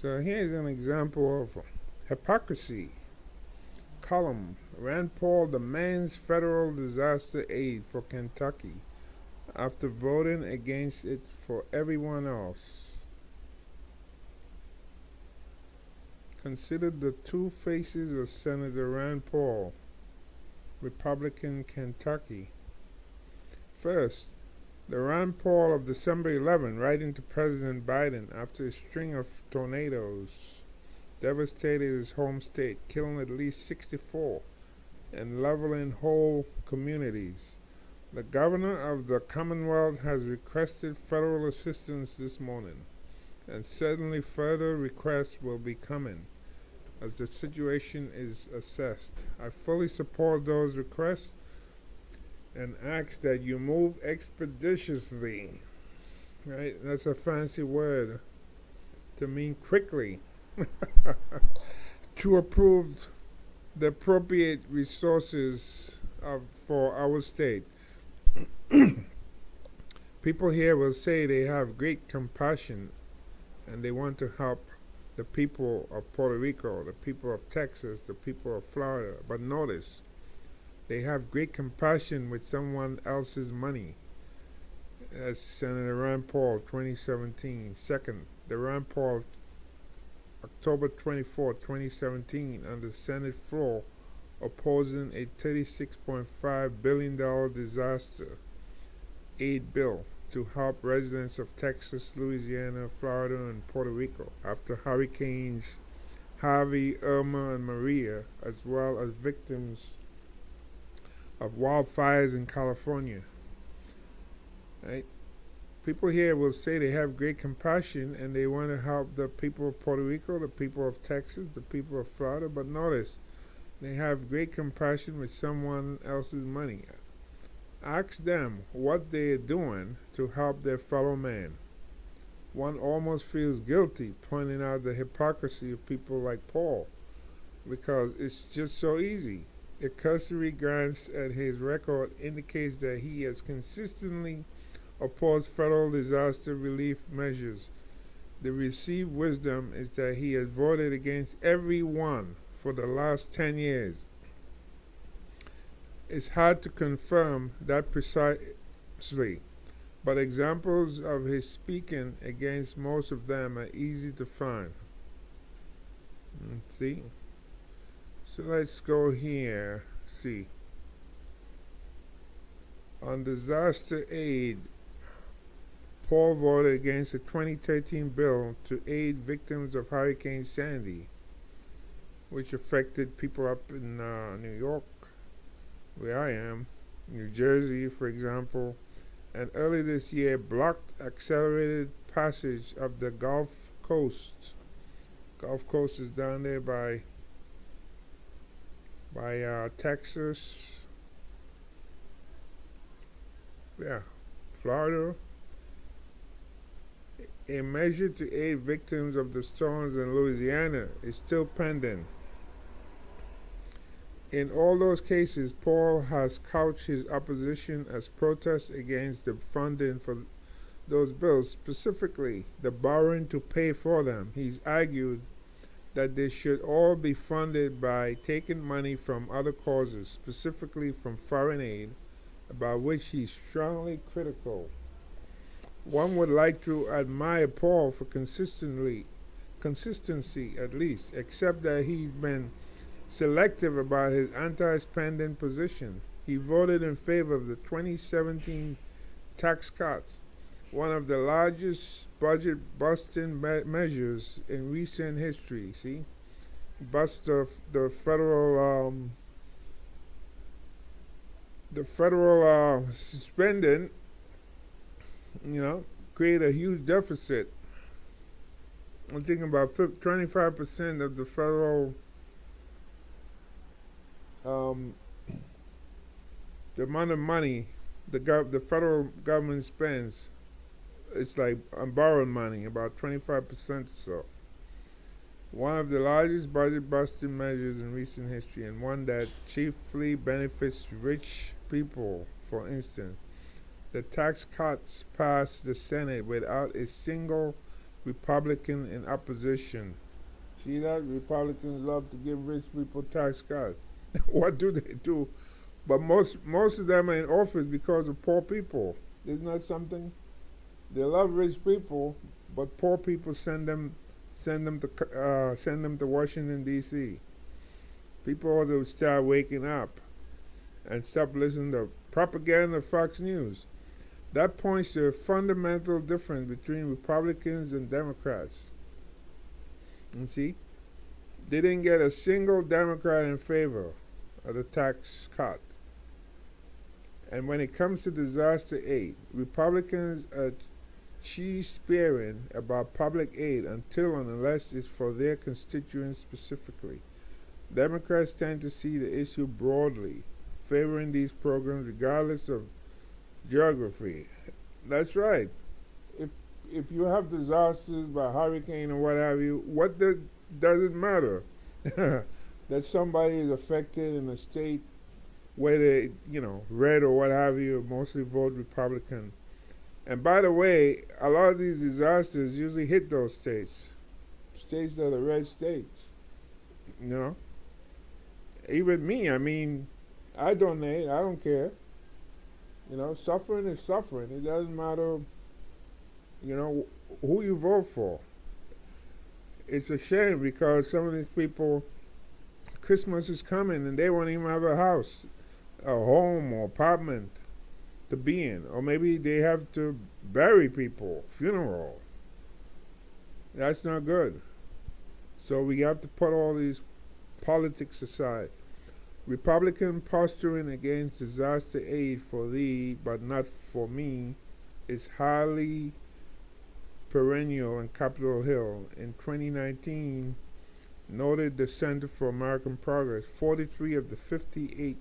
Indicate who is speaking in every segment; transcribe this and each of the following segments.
Speaker 1: So here's an example of hypocrisy. Column: Rand Paul demands federal disaster aid for Kentucky after voting against it for everyone else. Consider the two faces of Senator Rand Paul, Republican Kentucky. First, the Rand Paul of December 11 writing to President Biden after a string of tornadoes devastated his home state, killing at least 64 and leveling whole communities. The governor of the Commonwealth has requested federal assistance this morning, and certainly further requests will be coming as the situation is assessed. I fully support those requests and ask that you move expeditiously. Right? That's a fancy word to mean quickly. To approve the appropriate resources for our state. People here will say they have great compassion and they want to help the people of Puerto Rico, the people of Texas, the people of Florida. But notice, they have great compassion with someone else's money. That's Senator Rand Paul, 2017. Second, the Rand Paul, October 24, 2017, on the Senate floor, opposing a $36.5 billion disaster aid bill to help residents of Texas, Louisiana, Florida, and Puerto Rico after hurricanes Harvey, Irma, and Maria, as well as victims of wildfires in California. Right? People here will say they have great compassion and they want to help the people of Puerto Rico, the people of Texas, the people of Florida, but notice, they have great compassion with someone else's money. Ask them what they are doing to help their fellow man. One almost feels guilty pointing out the hypocrisy of people like Paul, because it's just so easy. A cursory glance at his record indicates that he has consistently opposed federal disaster relief measures. The received wisdom is that he has voted against every one for the last 10 years. It's hard to confirm that precisely, but examples of his speaking against most of them are easy to find. See? So let's go here. See. On disaster aid, Paul voted against a 2013 bill to aid victims of Hurricane Sandy, which affected people up in New York, where I am, New Jersey, for example, and early this year blocked accelerated passage of the Gulf Coast. Gulf Coast is down there by Texas, Florida. A measure to aid victims of the storms in Louisiana is still pending. In all those cases, Paul has couched his opposition as protest against the funding for those bills, specifically the borrowing to pay for them. He's argued that they should all be funded by taking money from other causes, specifically from foreign aid, about which he's strongly critical. One would like to admire Paul for consistency at least, except that he's been selective about his anti-spending position. He voted in favor of the 2017 tax cuts, one of the largest budget-busting measures in recent history. See, bust the federal spending. Create a huge deficit. I'm thinking about 25% of the federal, the amount of money the federal government spends. It's like I'm borrowing money, about 25% or so. One of the largest budget-busting measures in recent history, and one that chiefly benefits rich people. For instance, the tax cuts passed the Senate without a single Republican in opposition. See that? Republicans love to give rich people tax cuts. What do they do? But most of them are in office because of poor people. Isn't that something? They love rich people, but poor people send them to Washington D.C. People ought to start waking up and stop listening to propaganda of Fox News. That points to a fundamental difference between Republicans and Democrats. And see, they didn't get a single Democrat in favor of the tax cut. And when it comes to disaster aid, Republicans are cheese-spearing about public aid until and unless it's for their constituents specifically. Democrats tend to see the issue broadly, favoring these programs regardless of geography. That's right. If you have disasters by hurricane or what have you, does it matter that somebody is affected in a state where they, red or what have you, mostly vote Republican? And by the way, a lot of these disasters usually hit those states that are red states. Even me, I donate, I don't care. Suffering is suffering. It doesn't matter, who you vote for. It's a shame because some of these people, Christmas is coming and they won't even have a house, a home or apartment to be in. Or maybe they have to bury people, funeral. That's not good. So we have to put all these politics aside. Republican posturing against disaster aid for thee, but not for me, is highly perennial on Capitol Hill. In 2019, noted the Center for American Progress, 43 of the 58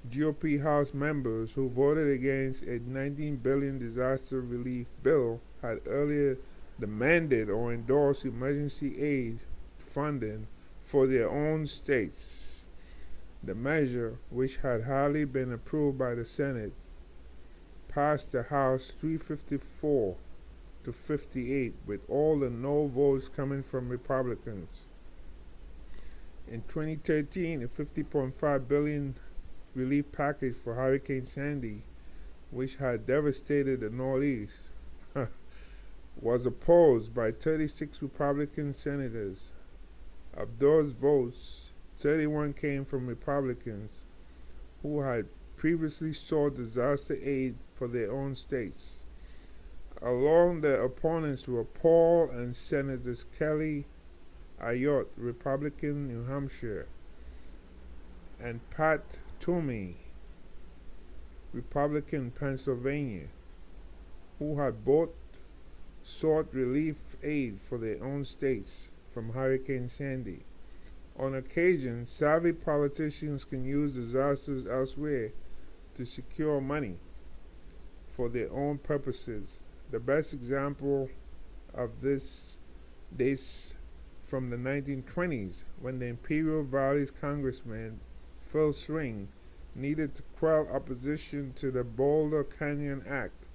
Speaker 1: GOP House members who voted against a $19 billion disaster relief bill had earlier demanded or endorsed emergency aid funding for their own states. The measure, which had hardly been approved by the Senate, passed the House 354 to 58, with all the no votes coming from Republicans. In 2013, a $50.5 billion relief package for Hurricane Sandy, which had devastated the Northeast, was opposed by 36 Republican senators. Of those votes, 31 came from Republicans who had previously sought disaster aid for their own states. Along their opponents were Paul and Senators Kelly Ayotte, Republican, New Hampshire, and Pat Toomey, Republican, Pennsylvania, who had both sought relief aid for their own states from Hurricane Sandy. On occasion, savvy politicians can use disasters elsewhere to secure money for their own purposes. The best example of this dates from the 1920s, when the Imperial Valley's Congressman Phil Swing needed to quell opposition to the Boulder Canyon Act,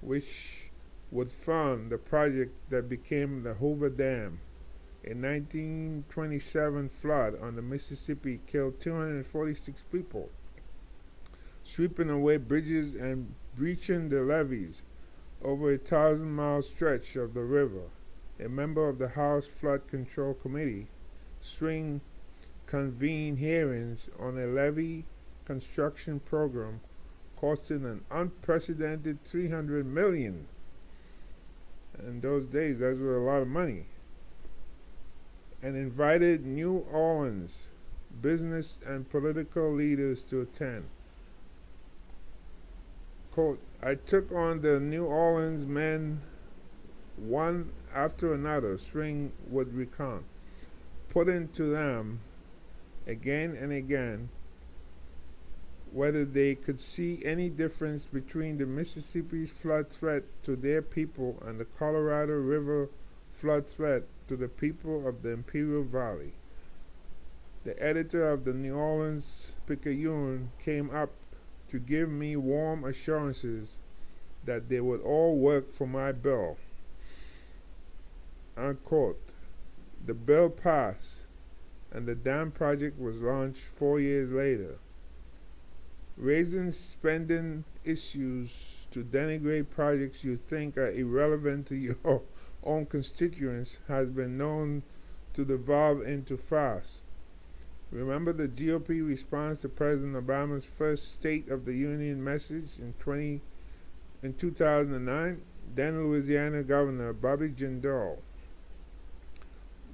Speaker 1: which would fund the project that became the Hoover Dam. A 1927 flood on the Mississippi killed 246 people, sweeping away bridges and breaching the levees over a 1,000-mile stretch of the river. A member of the House Flood Control Committee, Swing convened hearings on a levee construction program costing an unprecedented $300 million. In those days, that was a lot of money. And invited New Orleans business and political leaders to attend. Quote, I took on the New Orleans men one after another, Swing would recount, putting to them again and again whether they could see any difference between the Mississippi's flood threat to their people and the Colorado River flood threat to the people of the Imperial Valley. The editor of the New Orleans Picayune came up to give me warm assurances that they would all work for my bill. unquote. The bill passed, and the dam project was launched 4 years later. Raising spending issues to denigrate projects you think are irrelevant to your own constituents has been known to devolve into farce. Remember the GOP response to President Obama's first State of the Union message in 2009? Then Louisiana Governor Bobby Jindal,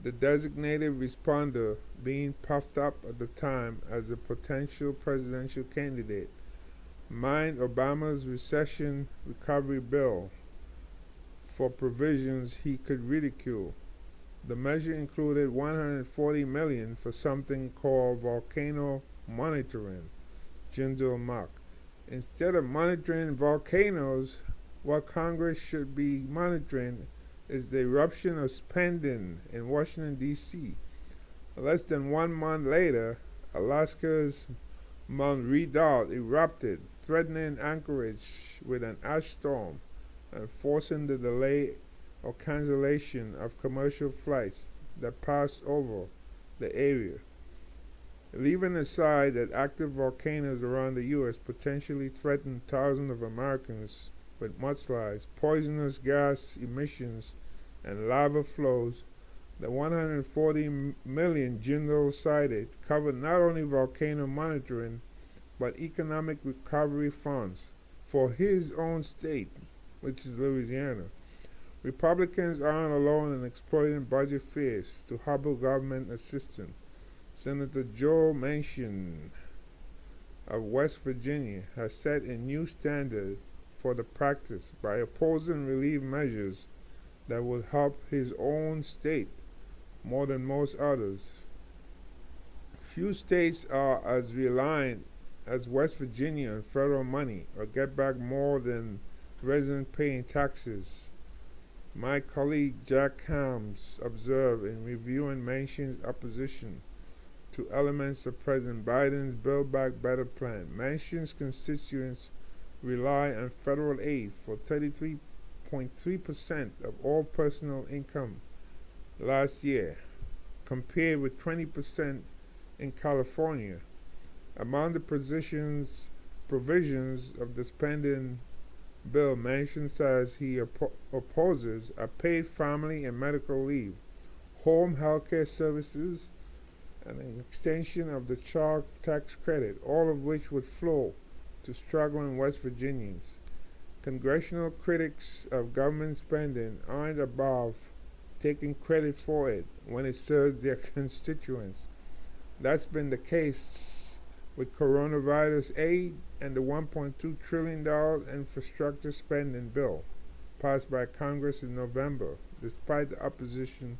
Speaker 1: the designated responder, being puffed up at the time as a potential presidential candidate, mined Obama's recession recovery bill for provisions he could ridicule. The measure included $140 million for something called volcano monitoring, Jindal mocked. Instead of monitoring volcanoes, what Congress should be monitoring is the eruption of spending in Washington, D.C. Less than 1 month later, Alaska's Mount Redoubt erupted, threatening Anchorage with an ash storm and forcing the delay or cancellation of commercial flights that passed over the area. Leaving aside that active volcanoes around the U.S. potentially threaten thousands of Americans with mudslides, poisonous gas emissions, and lava flows, the $140 million Jindal cited covered not only volcano monitoring, but economic recovery funds for his own state, which is Louisiana. Republicans aren't alone in exploiting budget fears to hobble government assistance. Senator Joe Manchin of West Virginia has set a new standard for the practice by opposing relief measures that would help his own state more than most others. Few states are as reliant as West Virginia on federal money or get back more than residents pay in taxes. My colleague Jack Hams observed in reviewing Manchin's opposition to elements of President Biden's Build Back Better plan. Manchin's constituents rely on federal aid for 33.3% of all personal income last year, compared with 20% in California. Among the provisions of the spending bill, Manchin says he opposes a paid family and medical leave, home health care services, and an extension of the child tax credit, all of which would flow to struggling West Virginians. Congressional critics of government spending aren't above taking credit for it when it serves their constituents. That's been the case with coronavirus aid and the $1.2 trillion infrastructure spending bill passed by Congress in November, despite the opposition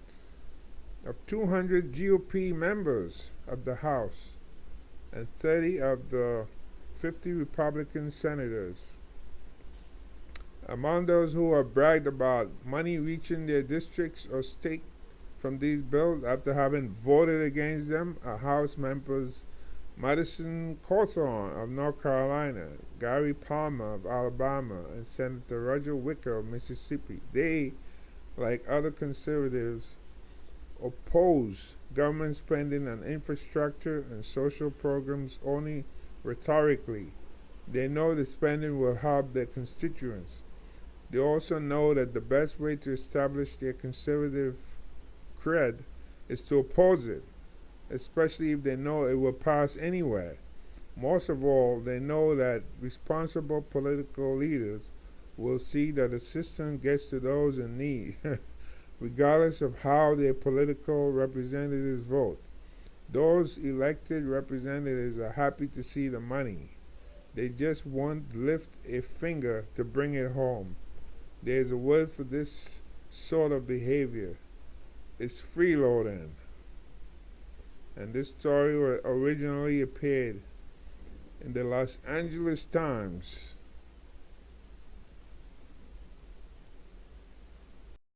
Speaker 1: of 200 GOP members of the House and 30 of the 50 Republican senators. Among those who have bragged about money reaching their districts or state from these bills after having voted against them are House members Madison Cawthorn of North Carolina, Gary Palmer of Alabama, and Senator Roger Wicker of Mississippi. They, like other conservatives, oppose government spending on infrastructure and social programs only rhetorically. They know the spending will help their constituents. They also know that the best way to establish their conservative cred is to oppose it, especially if they know it will pass anyway. Most of all, they know that responsible political leaders will see that assistance gets to those in need, regardless of how their political representatives vote. Those elected representatives are happy to see the money. They just won't lift a finger to bring it home. There's a word for this sort of behavior. It's freeloading. And this story originally appeared in the Los Angeles Times